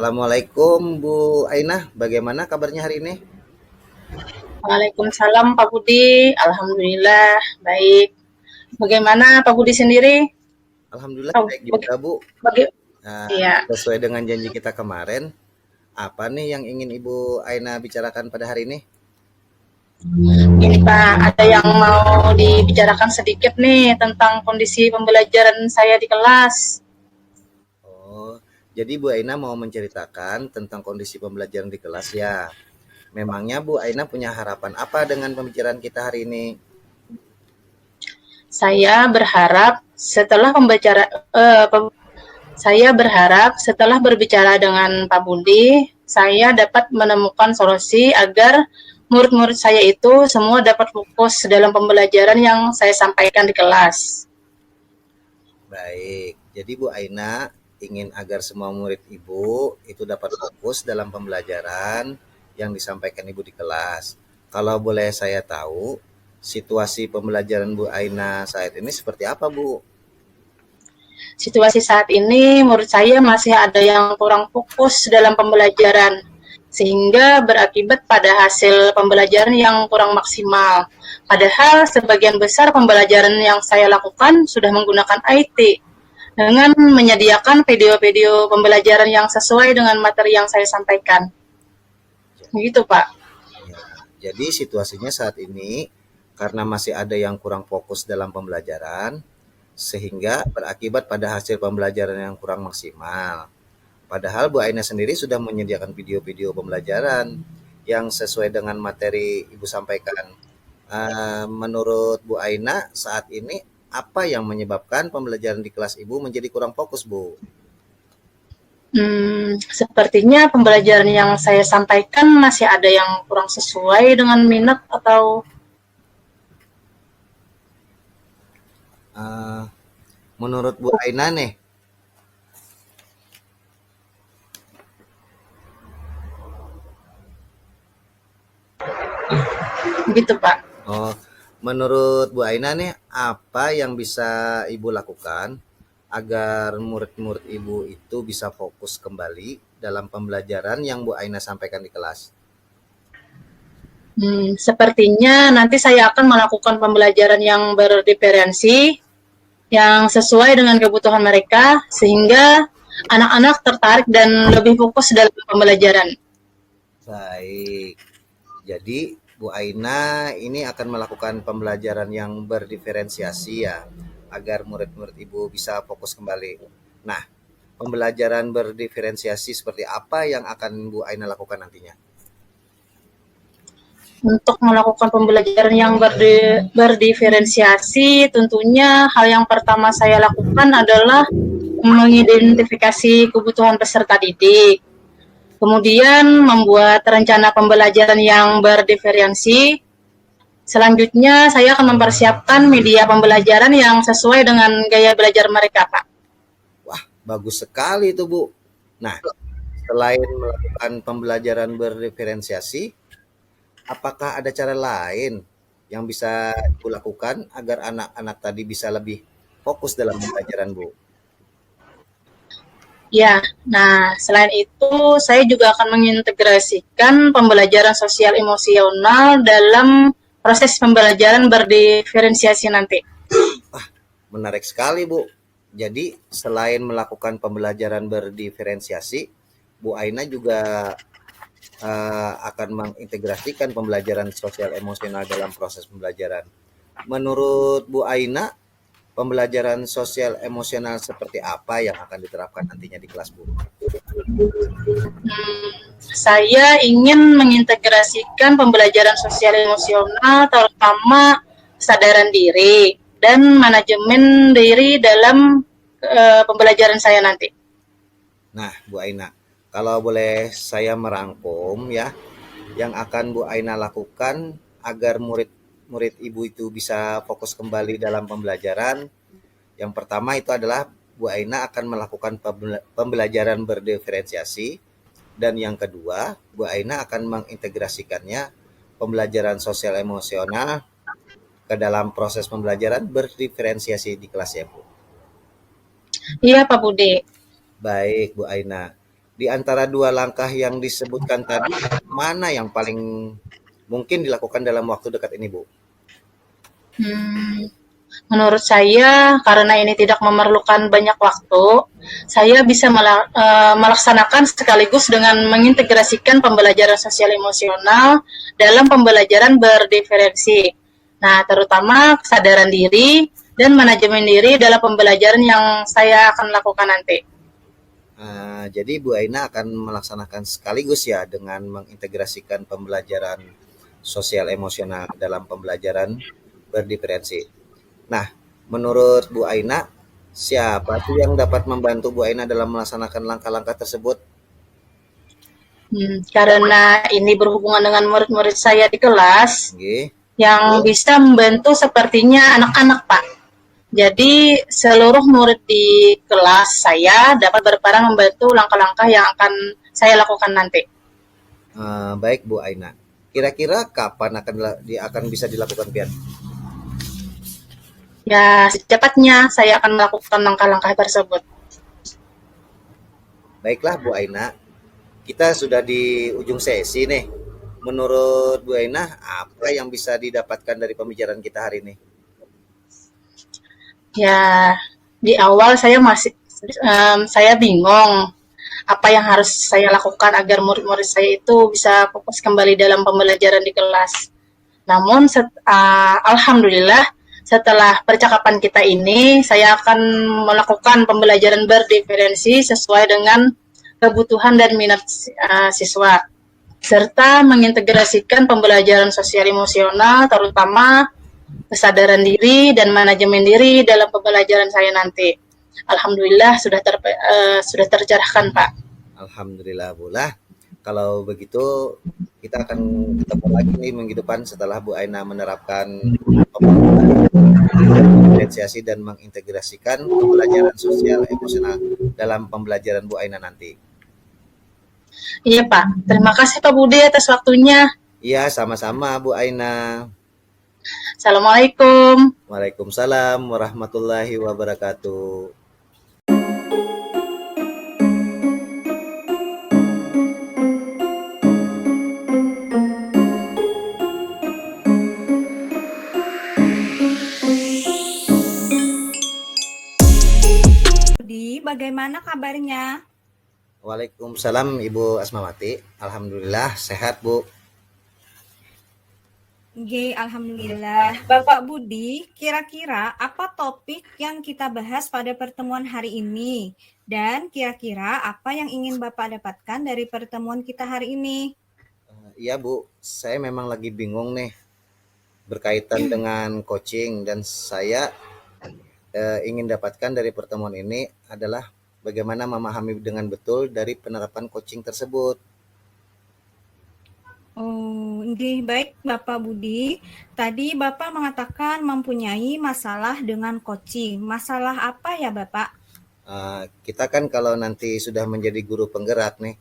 Assalamualaikum Bu Ainah, bagaimana kabarnya hari ini? Waalaikumsalam Pak Budi, alhamdulillah baik. Bagaimana Pak Budi sendiri? Alhamdulillah Oh, baik juga Bu. bagi- Nah, iya, sesuai dengan janji kita kemarin, apa nih yang ingin Ibu Ainah bicarakan pada hari ini? ini Pak, ada yang mau dibicarakan sedikit nih tentang kondisi pembelajaran saya di kelas. Oh, jadi Bu Ainah mau menceritakan tentang kondisi pembelajaran di kelas ya. Memangnya Bu Ainah punya harapan apa dengan pembicaraan kita hari ini? Saya berharap setelah pembicara, eh, pem- saya berharap setelah berbicara dengan Pak Budi, saya dapat menemukan solusi agar murid-murid saya itu semua dapat fokus dalam pembelajaran yang saya sampaikan di kelas. Baik, jadi Bu Ainah ingin agar semua murid Ibu itu dapat fokus dalam pembelajaran yang disampaikan Ibu di kelas. Kalau boleh saya tahu, situasi pembelajaran Bu Ainah saat ini seperti apa, Bu? Situasi saat ini menurut saya masih ada yang kurang fokus dalam pembelajaran, sehingga berakibat pada hasil pembelajaran yang kurang maksimal. Padahal sebagian besar pembelajaran yang saya lakukan sudah menggunakan IT dengan menyediakan video-video pembelajaran yang sesuai dengan materi yang saya sampaikan. Begitu, Pak. Ya, jadi situasinya saat ini karena masih ada yang kurang fokus dalam pembelajaran, sehingga berakibat pada hasil pembelajaran yang kurang maksimal. Padahal Bu Aina sendiri sudah menyediakan video-video pembelajaran yang sesuai dengan materi Ibu sampaikan. Menurut Bu Aina saat ini apa yang menyebabkan pembelajaran di kelas Ibu menjadi kurang fokus, Bu? Sepertinya pembelajaran yang saya sampaikan masih ada yang kurang sesuai dengan minat atau Eh, Menurut Bu Aina nih, begitu, Pak. oh, menurut Bu Aina nih apa yang bisa Ibu lakukan agar murid-murid Ibu itu bisa fokus kembali dalam pembelajaran yang Bu Aina sampaikan di kelas? Sepertinya nanti saya akan melakukan pembelajaran yang berdiferensi, yang sesuai dengan kebutuhan mereka, sehingga anak-anak tertarik dan lebih fokus dalam pembelajaran. Baik. Jadi Bu Aina ini akan melakukan pembelajaran yang berdiferensiasi ya, agar murid-murid Ibu bisa fokus kembali. Nah, pembelajaran berdiferensiasi seperti apa yang akan Bu Aina lakukan nantinya? Untuk melakukan pembelajaran yang berdiferensiasi, tentunya hal yang pertama saya lakukan adalah mengidentifikasi kebutuhan peserta didik. Kemudian membuat rencana pembelajaran yang berdiferensi. Selanjutnya saya akan mempersiapkan media pembelajaran yang sesuai dengan gaya belajar mereka, Pak. Wah, bagus sekali itu Bu. Nah, selain melakukan pembelajaran berdiferensiasi, apakah ada cara lain yang bisa Ibu lakukan agar anak-anak tadi bisa lebih fokus dalam pembelajaran, Bu? Ya, nah selain itu saya juga akan mengintegrasikan pembelajaran sosial emosional dalam proses pembelajaran berdiferensiasi nanti. Menarik sekali, Bu. Jadi, selain melakukan pembelajaran berdiferensiasi, Bu Aina juga akan mengintegrasikan pembelajaran sosial emosional dalam proses pembelajaran. Menurut Bu Aina, pembelajaran sosial emosional seperti apa yang akan diterapkan nantinya di kelas, Bu? Saya ingin mengintegrasikan pembelajaran sosial emosional terutama kesadaran diri dan manajemen diri dalam pembelajaran saya nanti. Nah, Bu Aina, kalau boleh saya merangkum ya, yang akan Bu Aina lakukan agar murid-murid Ibu itu bisa fokus kembali dalam pembelajaran. Yang pertama itu adalah Bu Aina akan melakukan pembelajaran berdiferensiasi, dan yang kedua, Bu Aina akan mengintegrasikannya pembelajaran sosial emosional ke dalam proses pembelajaran berdiferensiasi di kelas ya, Bu. Iya Pak Budi. Baik, Bu Aina. Di antara dua langkah yang disebutkan tadi, mana yang paling mungkin dilakukan dalam waktu dekat ini, Bu? Hmm, menurut saya, karena ini tidak memerlukan banyak waktu, saya bisa melaksanakan sekaligus dengan mengintegrasikan pembelajaran sosial emosional dalam pembelajaran berdiferensi. Nah, terutama kesadaran diri dan manajemen diri dalam pembelajaran yang saya akan lakukan nanti. Jadi Bu Aina akan melaksanakan sekaligus ya dengan mengintegrasikan pembelajaran sosial emosional dalam pembelajaran berdiferensi. Nah, menurut Bu Aina, siapa sih yang dapat membantu Bu Aina dalam melaksanakan langkah-langkah tersebut? Karena ini berhubungan dengan murid-murid saya di kelas, Nggih. yang bisa membantu sepertinya anak-anak, Pak. Jadi seluruh murid di kelas saya dapat berperan membantu langkah-langkah yang akan saya lakukan nanti. Baik Bu Aina. Kira-kira kapan akan bisa dilakukan Pian? Ya, secepatnya saya akan melakukan langkah-langkah tersebut. Baiklah Bu Aina, kita sudah di ujung sesi nih. Menurut Bu Aina, apa yang bisa didapatkan dari pembicaraan kita hari ini? Ya, di awal saya bingung apa yang harus saya lakukan agar murid-murid saya itu bisa fokus kembali dalam pembelajaran di kelas. Namun alhamdulillah setelah percakapan kita ini saya akan melakukan pembelajaran berdiferensi sesuai dengan kebutuhan dan minat siswa serta mengintegrasikan pembelajaran sosial emosional terutama kesadaran diri dan manajemen diri dalam pembelajaran saya nanti. Alhamdulillah sudah tercerahkan, Pak. Alhamdulillah Bu lah. Kalau begitu kita akan ketemu lagi nih minggu depan setelah Bu Aina menerapkan diferensiasi dan mengintegrasikan pembelajaran sosial emosional dalam pembelajaran Bu Aina nanti. Iya, Pak. Terima kasih Pak Budi atas waktunya. Iya, sama-sama Bu Aina. Assalamualaikum. Waalaikumsalam warahmatullahi wabarakatuh. Budi, bagaimana kabarnya? Waalaikumsalam Ibu Asmawati. Alhamdulillah sehat Bu. Alhamdulillah. Bapak Budi, kira-kira apa topik yang kita bahas pada pertemuan hari ini? Dan kira-kira apa yang ingin Bapak dapatkan dari pertemuan kita hari ini? Iya Bu, saya memang lagi bingung nih berkaitan dengan coaching dan saya ingin dapatkan dari pertemuan ini adalah bagaimana memahami dengan betul dari penerapan coaching tersebut. Oh, baik Bapak Budi. Tadi Bapak mengatakan mempunyai masalah dengan coaching. Masalah apa ya Bapak? Kita kan kalau nanti sudah menjadi guru penggerak nih,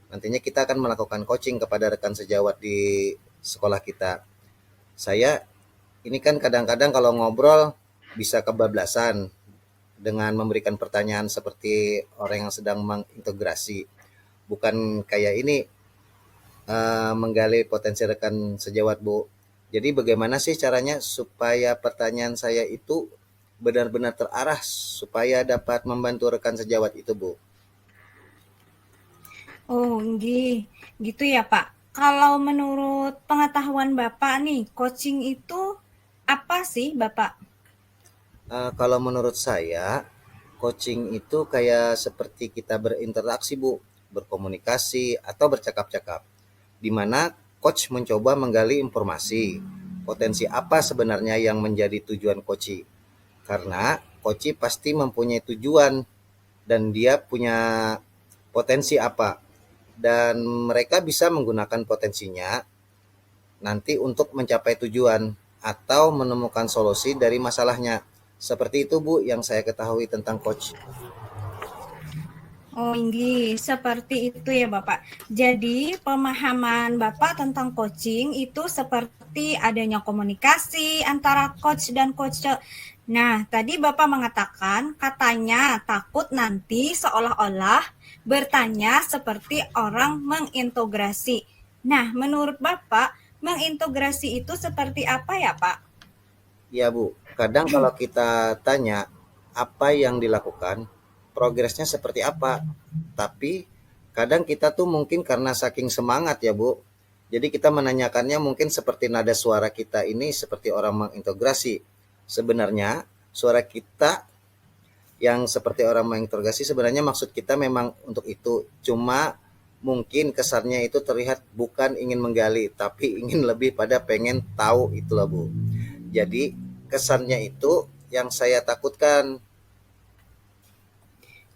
nantinya kita akan melakukan coaching kepada rekan sejawat di sekolah kita. Saya ini kan kadang-kadang kalau ngobrol bisa kebablasan dengan memberikan pertanyaan seperti orang yang sedang mengintegrasi. Bukan kayak ini menggali potensi rekan sejawat Bu. Jadi bagaimana sih caranya supaya pertanyaan saya itu benar-benar terarah supaya dapat membantu rekan sejawat itu Bu? Oh, gitu ya Pak. Kalau menurut pengetahuan Bapak nih, coaching itu apa sih Bapak? Kalau menurut saya, coaching itu kayak seperti kita berinteraksi Bu, berkomunikasi atau bercakap-cakap, di mana coach mencoba menggali informasi, potensi apa sebenarnya yang menjadi tujuan coach. Karena coach pasti mempunyai tujuan dan dia punya potensi apa. Dan mereka bisa menggunakan potensinya nanti untuk mencapai tujuan atau menemukan solusi dari masalahnya. Seperti itu Bu yang saya ketahui tentang coach. Oh, seperti itu ya Bapak. Jadi pemahaman Bapak tentang coaching itu seperti seperti adanya komunikasi antara coach dan coach. Nah, tadi Bapak mengatakan katanya takut nanti seolah-olah bertanya seperti orang mengintegrasi. Nah, menurut Bapak, mengintegrasi itu seperti apa ya, Pak? Ya Bu, kadang kalau kita tanya apa yang dilakukan, progresnya seperti apa, tapi kadang kita tuh mungkin karena saking semangat ya Bu, jadi kita menanyakannya mungkin seperti nada suara kita ini seperti orang mengintegrasi. Sebenarnya suara kita yang seperti orang menginterogasi sebenarnya maksud kita memang untuk itu. Cuma mungkin kesannya itu terlihat bukan ingin menggali, tapi ingin lebih pada pengen tahu itulah Bu. Jadi kesannya itu yang saya takutkan.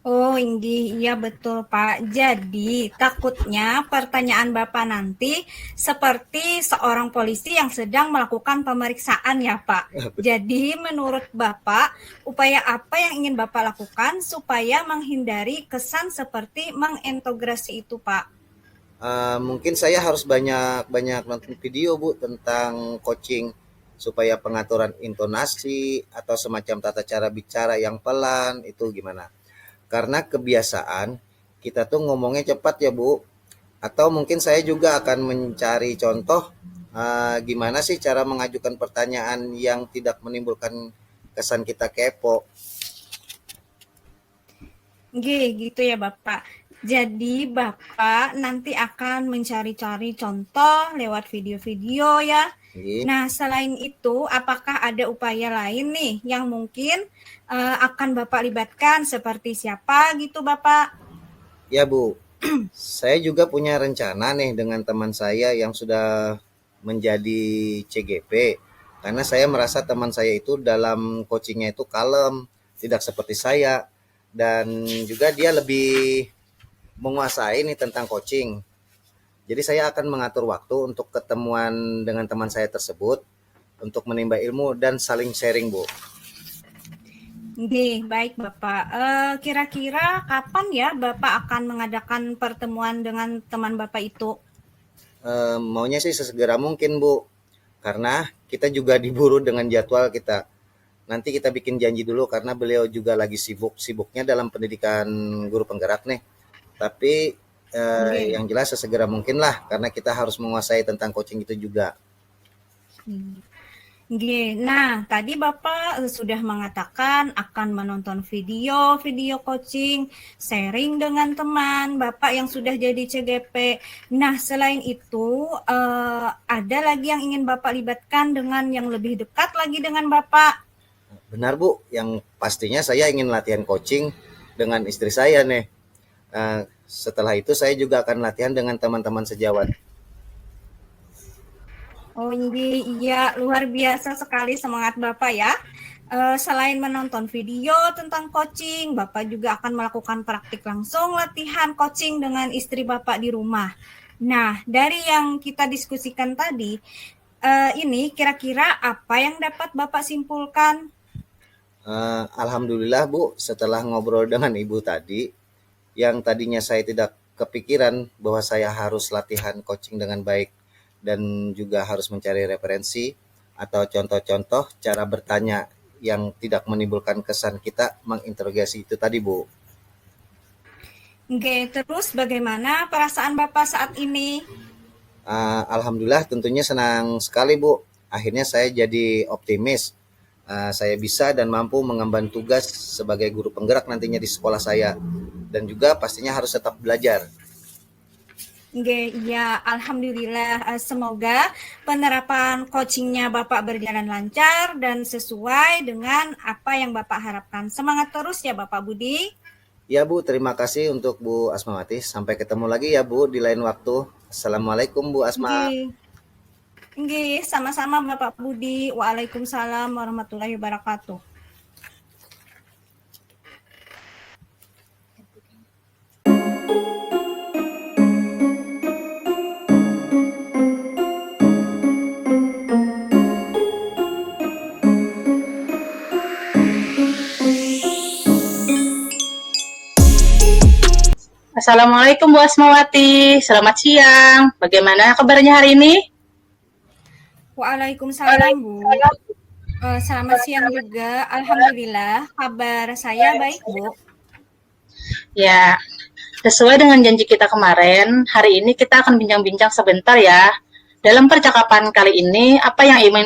Oh, iya betul Pak. Jadi takutnya pertanyaan Bapak nanti seperti seorang polisi yang sedang melakukan pemeriksaan ya Pak. Jadi menurut Bapak, upaya apa yang ingin Bapak lakukan supaya menghindari kesan seperti mengintegrasi itu Pak? Mungkin saya harus banyak nonton video Bu tentang coaching supaya pengaturan intonasi atau semacam tata cara bicara yang pelan itu gimana. Karena kebiasaan kita tuh ngomongnya cepat ya Bu. Atau mungkin saya juga akan mencari contoh gimana sih cara mengajukan pertanyaan yang tidak menimbulkan kesan kita kepo. Gitu ya Bapak. Jadi Bapak nanti akan mencari-cari contoh lewat video-video ya. Nah, selain itu, apakah ada upaya lain nih yang mungkin akan Bapak libatkan seperti siapa gitu Bapak? Ya Bu, saya juga punya rencana nih dengan teman saya yang sudah menjadi CGP. Karena saya merasa teman saya itu dalam coachingnya itu kalem, tidak seperti saya. Dan juga dia lebih menguasai nih tentang coaching. Jadi saya akan mengatur waktu untuk ketemuan dengan teman saya tersebut untuk menimba ilmu dan saling sharing, Bu. Baik Bapak. Kira-kira kapan ya Bapak akan mengadakan pertemuan dengan teman Bapak itu? Maunya sih sesegera mungkin, Bu. Karena kita juga diburu dengan jadwal kita. Nanti kita bikin janji dulu karena beliau juga lagi sibuknya dalam pendidikan guru penggerak nih. Tapi yang jelas sesegera mungkin lah karena kita harus menguasai tentang coaching itu juga. Nah, tadi Bapak sudah mengatakan akan menonton video coaching, sharing dengan teman Bapak yang sudah jadi CGP. Nah, selain itu ada lagi yang ingin Bapak libatkan dengan yang lebih dekat lagi dengan Bapak? Benar Bu, yang pastinya saya ingin latihan coaching dengan istri saya nih. Setelah itu saya juga akan latihan dengan teman-teman sejawat. Oh iya, luar biasa sekali semangat Bapak ya. Selain menonton video tentang coaching, Bapak juga akan melakukan praktik langsung latihan coaching dengan istri Bapak di rumah. Nah, dari yang kita diskusikan tadi, ini kira-kira apa yang dapat Bapak simpulkan? Alhamdulillah Bu, setelah ngobrol dengan Ibu tadi, yang tadinya saya tidak kepikiran bahwa saya harus latihan coaching dengan baik dan juga harus mencari referensi atau contoh-contoh cara bertanya yang tidak menimbulkan kesan kita menginterogasi itu tadi Bu. Terus bagaimana perasaan Bapak saat ini? Alhamdulillah tentunya senang sekali Bu. Akhirnya saya jadi optimis. Saya bisa dan mampu mengemban tugas sebagai guru penggerak nantinya di sekolah saya dan juga pastinya harus tetap belajar. Ya, alhamdulillah. Semoga penerapan coachingnya Bapak berjalan lancar dan sesuai dengan apa yang Bapak harapkan. Semangat terus ya Bapak Budi. Ya Bu, terima kasih untuk Bu Asmawati. Sampai ketemu lagi ya Bu di lain waktu. Assalamualaikum Bu Asma. Sama-sama Bapak Budi. Waalaikumsalam warahmatullahi wabarakatuh. Assalamualaikum Bu Asmawati, selamat siang. Bagaimana kabarnya hari ini? Waalaikumsalam, Bu. Selamat siang juga. Alhamdulillah, kabar saya baik, Bu. Ya, sesuai dengan janji kita kemarin, hari ini kita akan bincang-bincang sebentar ya. Dalam percakapan kali ini, apa yang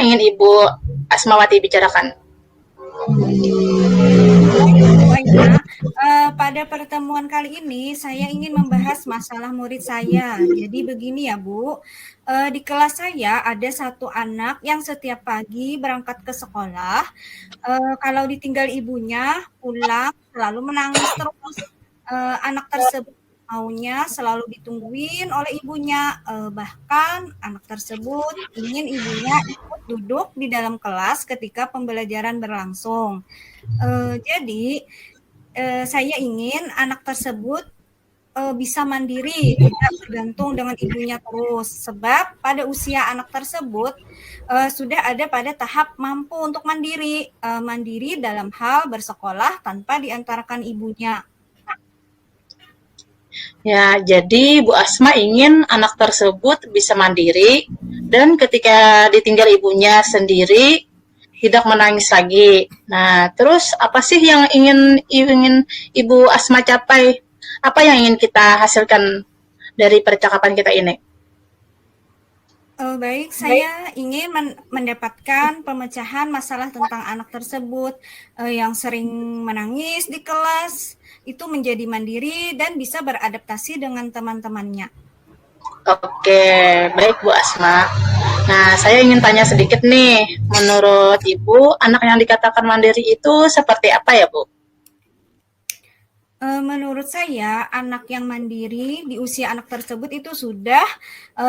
ingin Ibu Asmawati bicarakan? Bu Aina, pada pertemuan kali ini saya ingin membahas masalah murid saya. Jadi begini ya, Bu. Di kelas saya ada satu anak yang setiap pagi berangkat ke sekolah. Kalau ditinggal ibunya pulang selalu menangis terus. Anak tersebut maunya selalu ditungguin oleh ibunya. Bahkan anak tersebut ingin ibunya ikut duduk di dalam kelas ketika pembelajaran berlangsung. Jadi saya ingin anak tersebut bisa mandiri, tidak bergantung dengan ibunya terus. Sebab pada usia anak tersebut sudah ada pada tahap mampu untuk mandiri, mandiri dalam hal bersekolah tanpa diantarkan ibunya. Ya, jadi Bu Asma ingin anak tersebut bisa mandiri dan ketika ditinggal ibunya sendiri tidak menangis lagi. Nah, terus apa sih yang ingin Ibu Asma capai? Apa yang ingin kita hasilkan dari percakapan kita ini? Baik, saya ingin mendapatkan pemecahan masalah tentang anak tersebut yang sering menangis di kelas, itu menjadi mandiri dan bisa beradaptasi dengan teman-temannya. Oke, baik Bu Asma. Nah, saya ingin tanya sedikit nih, menurut Ibu, anak yang dikatakan mandiri itu seperti apa ya, Bu? Menurut saya, anak yang mandiri di usia anak tersebut itu sudah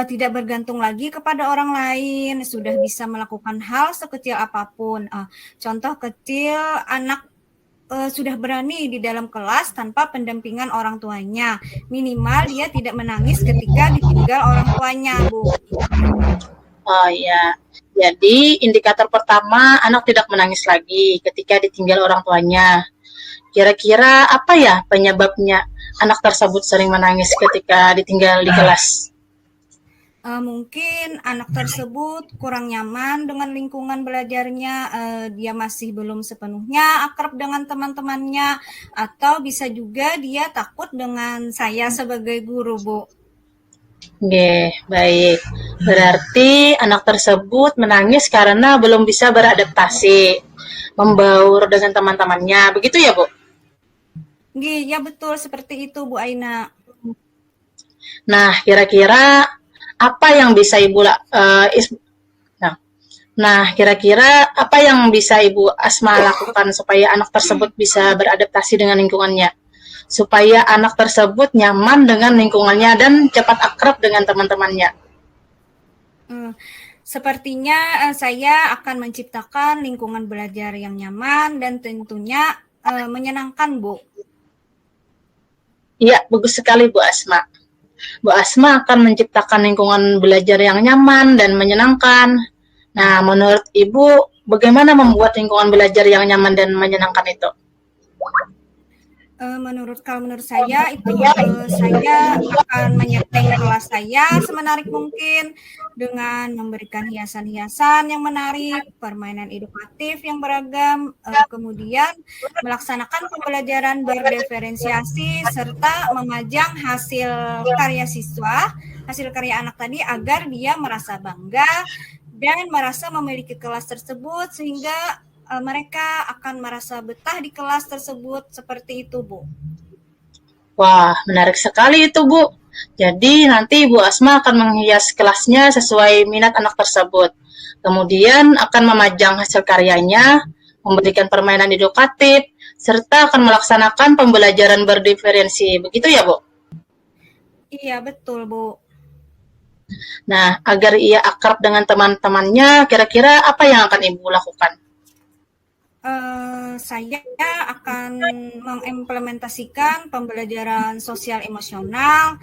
tidak bergantung lagi kepada orang lain, sudah bisa melakukan hal sekecil apapun. Contoh kecil, anak sudah berani di dalam kelas tanpa pendampingan orang tuanya. Minimal dia tidak menangis ketika ditinggal orang tuanya, Bu. Oh iya, jadi indikator pertama anak tidak menangis lagi ketika ditinggal orang tuanya. Kira-kira apa ya penyebabnya anak tersebut sering menangis ketika ditinggal di kelas? Mungkin anak tersebut kurang nyaman dengan lingkungan belajarnya, dia masih belum sepenuhnya akrab dengan teman-temannya, atau bisa juga dia takut dengan saya sebagai guru, Bu. Oke, baik. Berarti anak tersebut menangis karena belum bisa beradaptasi, membaur dengan teman-temannya. Begitu ya, Bu? Ya betul seperti itu, Bu Aina. Nah, kira-kira apa yang bisa kira-kira apa yang bisa Ibu Asma lakukan supaya anak tersebut bisa beradaptasi dengan lingkungannya? Supaya anak tersebut nyaman dengan lingkungannya dan cepat akrab dengan teman-temannya. Sepertinya saya akan menciptakan lingkungan belajar yang nyaman dan tentunya menyenangkan, Bu. Iya, bagus sekali Bu Asma. Bu Asma akan menciptakan lingkungan belajar yang nyaman dan menyenangkan. Nah, menurut Ibu, bagaimana membuat lingkungan belajar yang nyaman dan menyenangkan itu? Menurut saya itu saya akan menyetting kelas saya semenarik mungkin dengan memberikan hiasan-hiasan yang menarik, permainan edukatif yang beragam, kemudian melaksanakan pembelajaran berdiferensiasi serta memajang hasil karya siswa, hasil karya anak tadi agar dia merasa bangga dan merasa memiliki kelas tersebut sehingga mereka akan merasa betah di kelas tersebut, seperti itu, Bu. Wah, menarik sekali itu, Bu. Jadi nanti Bu Asma akan menghias kelasnya sesuai minat anak tersebut. Kemudian akan memajang hasil karyanya, memberikan permainan edukatif, serta akan melaksanakan pembelajaran berdiferensi. Begitu ya, Bu? Iya, betul, Bu. Nah, agar ia akrab dengan teman-temannya, kira-kira apa yang akan Ibu lakukan? Saya akan mengimplementasikan pembelajaran sosial emosional,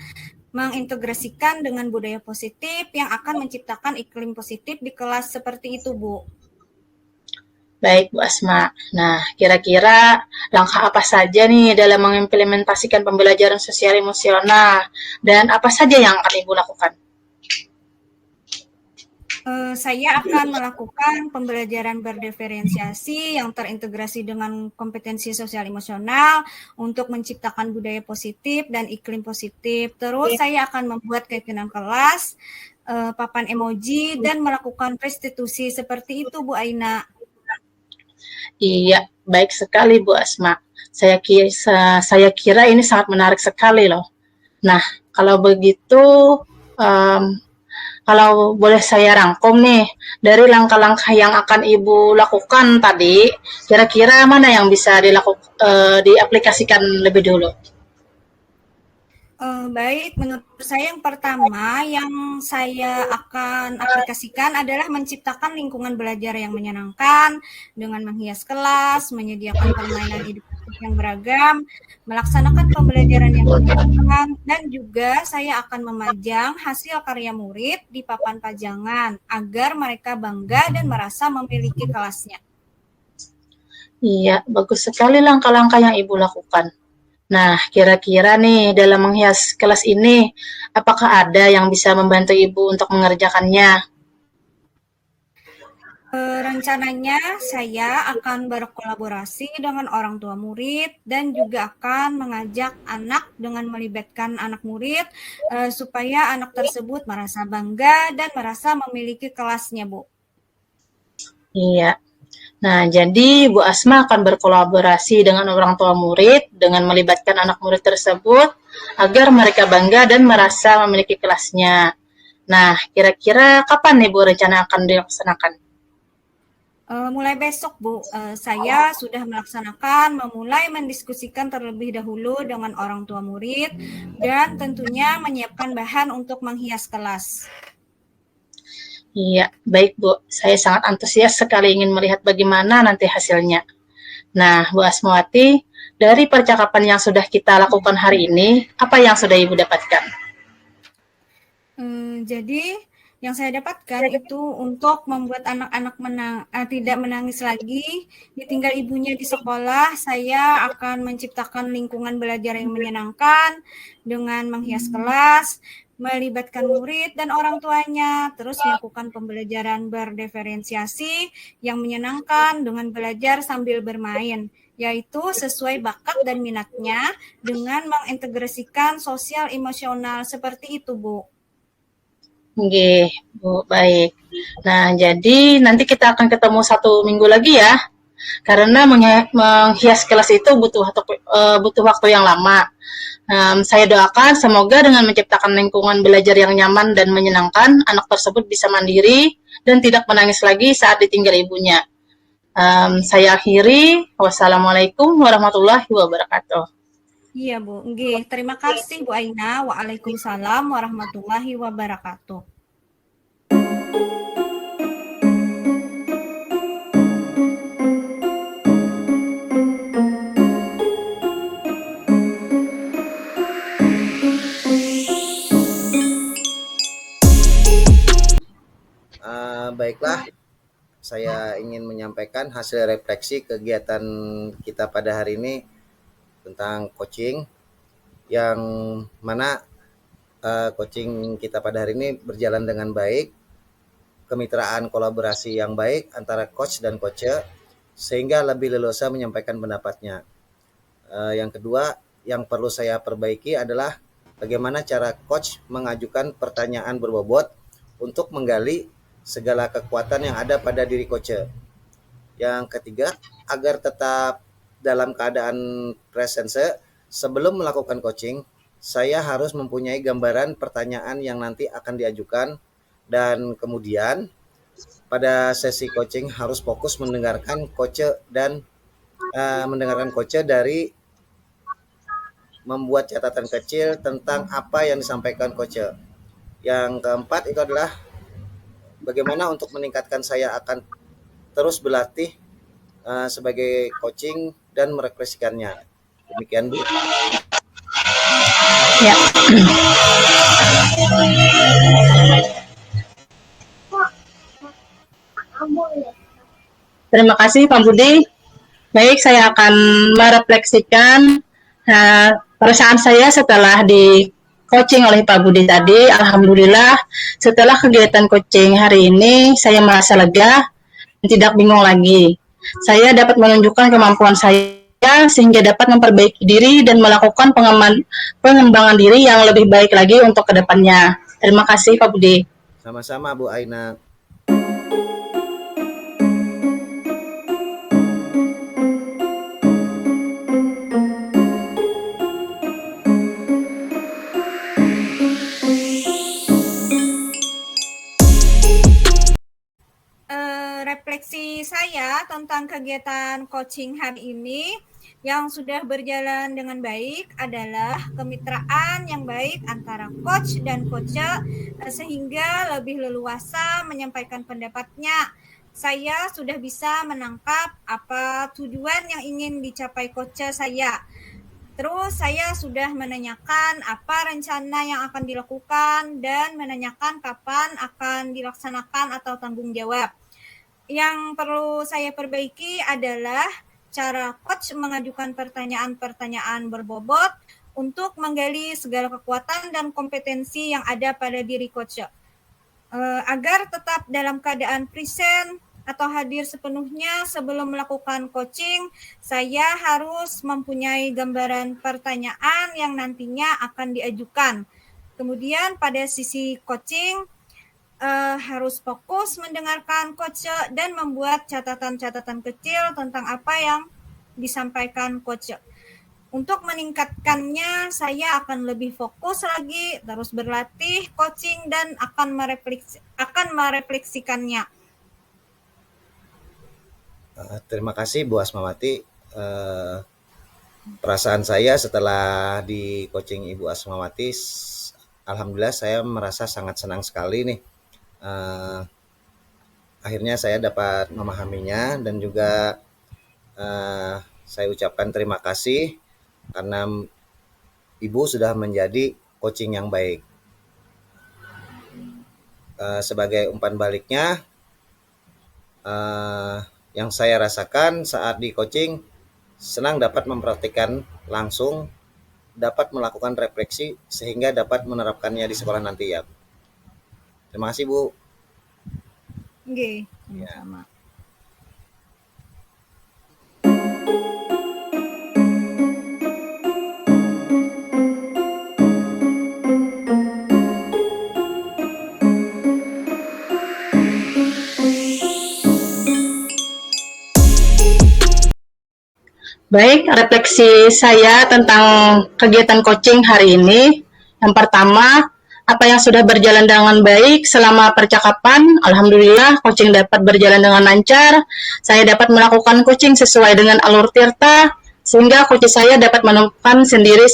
mengintegrasikan dengan budaya positif yang akan menciptakan iklim positif di kelas seperti itu, Bu. Baik, Bu Asma. Nah, kira-kira langkah apa saja nih dalam mengimplementasikan pembelajaran sosial emosional dan apa saja yang akan Ibu lakukan? Saya akan melakukan pembelajaran berdiferensiasi yang terintegrasi dengan kompetensi sosial emosional untuk menciptakan budaya positif dan iklim positif. Terus saya akan membuat keyakinan kelas, papan emoji, dan melakukan restitusi seperti itu, Bu Aina. Iya, baik sekali Bu Asma. Saya kira ini sangat menarik sekali loh. Nah, kalau begitu, um, kalau boleh saya rangkum nih, dari langkah-langkah yang akan Ibu lakukan tadi, kira-kira mana yang bisa diaplikasikan lebih dulu? Baik, menurut saya yang pertama yang saya akan aplikasikan adalah menciptakan lingkungan belajar yang menyenangkan dengan menghias kelas, menyediakan permainan edukatif yang beragam, melaksanakan pembelajaran yang menyenangkan, dan juga saya akan memajang hasil karya murid di papan pajangan agar mereka bangga dan merasa memiliki kelasnya. Iya, bagus sekali langkah-langkah yang Ibu lakukan. Nah, kira-kira nih dalam menghias kelas ini, apakah ada yang bisa membantu Ibu untuk mengerjakannya? Rencananya saya akan berkolaborasi dengan orang tua murid dan juga akan mengajak anak dengan melibatkan anak murid supaya anak tersebut merasa bangga dan merasa memiliki kelasnya, Bu. Iya. Nah, jadi Bu Asma akan berkolaborasi dengan orang tua murid dengan melibatkan anak murid tersebut agar mereka bangga dan merasa memiliki kelasnya. Nah, kira-kira kapan nih Bu rencana akan dilaksanakan? Mulai besok, Bu, saya sudah memulai mendiskusikan terlebih dahulu dengan orang tua murid dan tentunya menyiapkan bahan untuk menghias kelas. Iya, baik Bu. Saya sangat antusias sekali ingin melihat bagaimana nanti hasilnya. Nah, Bu Asmawati, dari percakapan yang sudah kita lakukan hari ini, apa yang sudah Ibu dapatkan? Jadi, yang saya dapatkan itu untuk membuat anak-anak tidak menangis lagi, ditinggal ibunya di sekolah, saya akan menciptakan lingkungan belajar yang menyenangkan dengan menghias kelas, melibatkan murid dan orang tuanya, terus melakukan pembelajaran berdiferensiasi yang menyenangkan dengan belajar sambil bermain, yaitu sesuai bakat dan minatnya dengan mengintegrasikan sosial emosional seperti itu, Bu. Oke, Bu, baik. Nah, jadi nanti kita akan ketemu 1 minggu lagi ya, karena menghias kelas itu butuh waktu yang lama. Saya doakan semoga dengan menciptakan lingkungan belajar yang nyaman dan menyenangkan, anak tersebut bisa mandiri dan tidak menangis lagi saat ditinggal ibunya. Saya akhiri. Wassalamualaikum warahmatullahi wabarakatuh. Iya, Bu. Nggih, terima kasih Bu Aina. Waalaikumsalam warahmatullahi wabarakatuh. Baiklah, saya ingin menyampaikan hasil refleksi kegiatan kita pada hari ini tentang coaching, yang mana coaching kita pada hari ini berjalan dengan baik, kemitraan kolaborasi yang baik antara coach dan coacher sehingga lebih leluasa menyampaikan pendapatnya. Yang kedua yang perlu saya perbaiki adalah bagaimana cara coach mengajukan pertanyaan berbobot untuk menggali segala kekuatan yang ada pada diri coacher. Yang ketiga, agar tetap dalam keadaan presence sebelum melakukan coaching, saya harus mempunyai gambaran pertanyaan yang nanti akan diajukan, dan kemudian pada sesi coaching harus fokus mendengarkan coacher dan mendengarkan coacher dari membuat catatan kecil tentang apa yang disampaikan coacher. Yang keempat itu adalah bagaimana untuk meningkatkan saya akan terus berlatih sebagai coaching dan merefleksikannya. Demikian, Bu. Ya. Terima kasih Pak Budi. Baik, saya akan merefleksikan perasaan saya setelah coaching oleh Pak Budi tadi, alhamdulillah setelah kegiatan coaching hari ini saya merasa lega dan tidak bingung lagi. Saya dapat menunjukkan kemampuan saya sehingga dapat memperbaiki diri dan melakukan pengembangan diri yang lebih baik lagi untuk kedepannya. Terima kasih Pak Budi. Sama-sama Bu Aina. Refleksi saya tentang kegiatan coaching hari ini yang sudah berjalan dengan baik adalah kemitraan yang baik antara coach dan coacher sehingga lebih leluasa menyampaikan pendapatnya. Saya sudah bisa menangkap apa tujuan yang ingin dicapai coacher saya. Terus saya sudah menanyakan apa rencana yang akan dilakukan dan menanyakan kapan akan dilaksanakan atau tanggung jawab. Yang perlu saya perbaiki adalah cara coach mengajukan pertanyaan-pertanyaan berbobot untuk menggali segala kekuatan dan kompetensi yang ada pada diri coach. Agar tetap dalam keadaan present atau hadir sepenuhnya sebelum melakukan coaching, saya harus mempunyai gambaran pertanyaan yang nantinya akan diajukan. Kemudian pada sisi coaching, harus fokus mendengarkan coach dan membuat catatan-catatan kecil tentang apa yang disampaikan coach. Untuk meningkatkannya, saya akan lebih fokus lagi, terus berlatih coaching dan akan merefleksikannya. Terima kasih Bu Asmawati. Perasaan saya setelah di coaching Ibu Asmawati, alhamdulillah saya merasa sangat senang sekali nih. Akhirnya saya dapat memahaminya dan juga saya ucapkan terima kasih karena Ibu sudah menjadi coaching yang baik. Sebagai umpan baliknya, yang saya rasakan saat di coaching, senang dapat mempraktikkan langsung, dapat melakukan refleksi sehingga dapat menerapkannya di sekolah nanti ya. Terima kasih Bu. Oke, sama-sama. Baik, refleksi saya tentang kegiatan coaching hari ini. Yang pertama, apa yang sudah berjalan dengan baik selama percakapan, alhamdulillah coaching dapat berjalan dengan lancar. Saya dapat melakukan coaching sesuai dengan alur tirta, sehingga coach saya dapat menemukan sendiri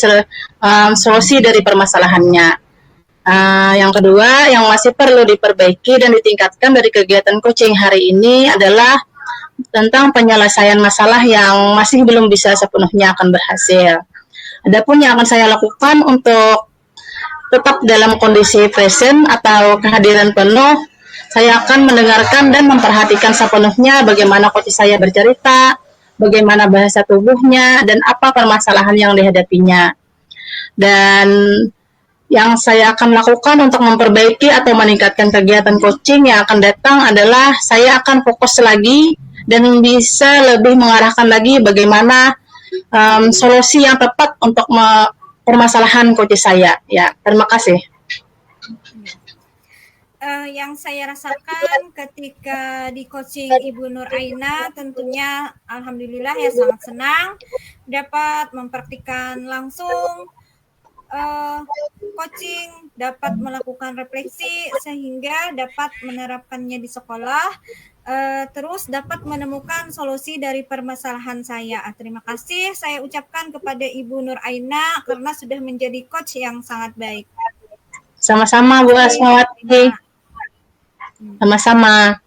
solusi dari permasalahannya. Yang kedua, yang masih perlu diperbaiki dan ditingkatkan dari kegiatan coaching hari ini adalah tentang penyelesaian masalah yang masih belum bisa sepenuhnya akan berhasil. Adapun yang akan saya lakukan untuk tetap dalam kondisi present atau kehadiran penuh, saya akan mendengarkan dan memperhatikan sepenuhnya bagaimana coach saya bercerita, bagaimana bahasa tubuhnya, dan apa permasalahan yang dihadapinya. Dan yang saya akan lakukan untuk memperbaiki atau meningkatkan kegiatan coaching yang akan datang adalah saya akan fokus lagi dan bisa lebih mengarahkan lagi bagaimana solusi yang tepat untuk permasalahan coach saya. Ya, terima kasih. Yang saya rasakan ketika di coaching Ibu Nur Aina tentunya alhamdulillah ya sangat senang dapat mempraktikkan langsung coaching, dapat melakukan refleksi sehingga dapat menerapkannya di sekolah, terus dapat menemukan solusi dari permasalahan saya. Terima kasih saya ucapkan kepada Ibu Nur Aina karena sudah menjadi coach yang sangat baik. Sama-sama Bu Asmawati. Sama-sama.